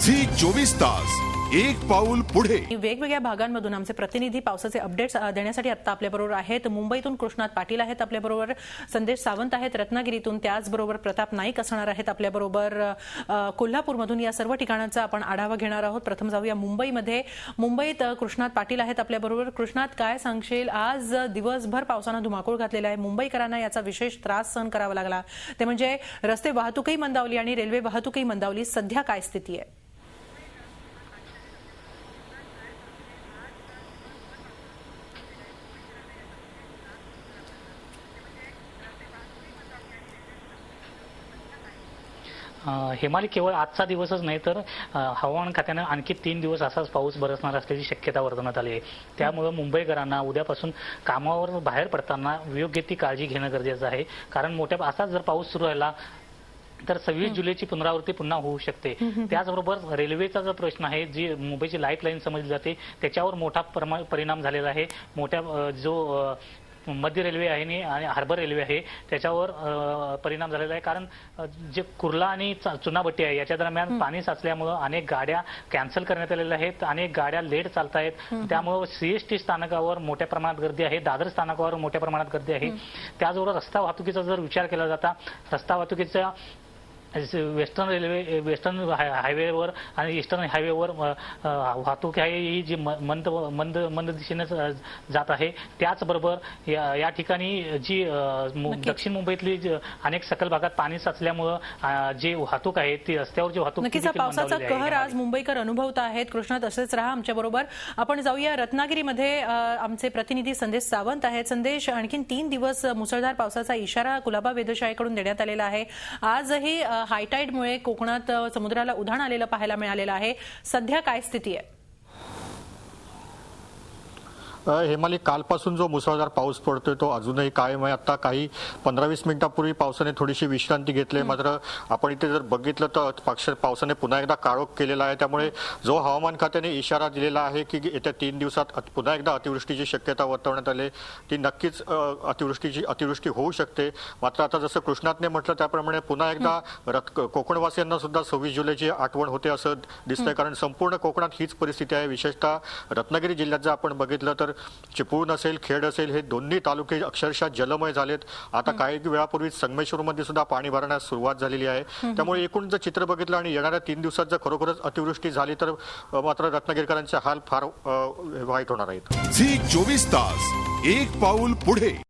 Zee 24 तास एक पाऊल पुढे। वेगवेगळ्या भागांमधून आमचे प्रतिनिधी पावसाचे अपडेट्स देण्यासाठी आता आपल्याबरोबर आहेत। मुंबईतून कृष्णात पाटील आहेत आपल्याबरोबर, संदेश सावंत आहेत रत्नागिरीतून, त्याचबरोबर प्रताप नाईक असणार आहेत आपल्याबरोबर कोल्हापूरमधून। या सर्व ठिकाणांचा आपण आढावा घेणार आहोत। प्रथम जाऊया मुंबईमध्ये। मुंबईत कृष्णात पाटील आहेत आपल्याबरोबर। कृष्णात, काय सांगशील? आज दिवसभर पावसाने धुमाकूळ घातलेला आहे। मुंबईकरांना याचा विशेष त्रास सहन करावा लागला, ते म्हणजे रस्ते वाहतूकही मंदावली आणि रेल्वे वाहतूकही मंदावली। सध्या काय स्थिती आहे? हेमाली, केवळ आजचा दिवसच नाही तर हवामान खात्याने आणखी 3 दिवस असाच पाऊस बरसणार असल्याची शक्यता वर्तवण्यात आली आहे। त्यामुळे मुंबईकरांना उद्यापासून कामावर बाहेर पडताना योग्य ती काळजी घेणं गरजेचं आहे। कारण असाच जर पाऊस सुरू राहिला तर 26 जुलैची पुनरावृत्ती पुन्हा होऊ शकते। त्याचबरोबर रेल्वेचा जो प्रश्न आहे, जी मुंबईची लाईफलाईन समजली जाते, त्याच्यावर मोठा परिणाम झालेला आहे। मोठ्या जो मध्य रेल्वे आहे आणि हार्बर रेल्वे आहे त्याच्यावर परिणाम झालेला आहे। कारण जे कुर्ला आणि चुनाभट्टी आहे याच्या दरम्यान पाणी साचल्यामुळे अनेक गाड्या कॅन्सल करण्यात आलेल्या आहेत, अनेक गाड्या लेट चालत आहेत। त्यामुळे सीएसटी स्थानकावर मोठ्या प्रमाणात गर्दी आहे, दादर स्थानकावर मोठ्या प्रमाणात गर्दी आहे। त्याचबरोबर रस्ता वाहतुकीचा जर विचार केला जाता, रस्ता वाहतुकीचा वेस्टर्न हायवेवर आणि ईस्टर्न हायवेवर वाहतूक आहे ही जी मंद दिशेने जात आहे। त्याचबरोबर या ठिकाणी जी दक्षिण मुंबईतली अनेक सखल भागात पाणी साचल्यामुळे जी वाहतूक आहे ती रस्त्यावरची वाहतूक नक्कीच पावसाचा कहर आज मुंबईकर अनुभवत आहेत। कृष्णात असेच राहा आमच्याबरोबर। आपण जाऊया रत्नागिरीमध्ये, आमचे प्रतिनिधी संदेश सावंत आहेत। संदेश, आणखीन 3 दिवस मुसळधार पावसाचा इशारा कुलाबा वेधशाळेकडून देण्यात आलेला आहे। आजही हायटाईडमुळे कोकणात समुद्राला उधाण आलेलं पाहायला मिळालेलं आहे। सध्या काय स्थिती आहे? हेमाली, कालपासून जो मुसळधार पाऊस पडतोय तो अजूनही कायम आहे। आता काही 15-20 मिनिटांपूर्वी पावसाने थोडीशी विश्रांती घेतली, मात्र आपण इथे जर बघितलं तर पावसाने पुन्हा एकदा काळोख केलेला आहे। त्यामुळे जो हवामान खात्याने इशारा दिलेला आहे की येत्या 3 दिवसात पुन्हा एकदा अतिवृष्टीची शक्यता वर्तवण्यात आली, ती नक्कीच अतिवृष्टी होऊ शकते। मात्र आता जसं कृष्णातने म्हटलं त्याप्रमाणे पुन्हा एकदा कोकणवासियांना सुद्धा 26 जुलैची आठवण होते असं दिसतंय। कारण संपूर्ण कोकणात हीच परिस्थिती आहे। विशेषतः रत्नागिरी जिल्ह्यात जर आपण बघितलं तर चिपळूण असेल, खेड असेल, हे दोन्ही तालुके अक्षरशः जलमय झालेत। आता काही वेळापूर्वी संगमेश्वरमध्ये सुद्धा पाणी भरण्यास सुरुवात झालेली आहे। त्यामुळे एकूण जर चित्र बघितलं आणि येणाऱ्या 3 दिवसात जर खरोखरच अतिवृष्टी झाली तर मात्र रत्नागिरीकरांचे हाल फार वाईट होणार आहेत। झी 24 तास एक पाऊल पुढे।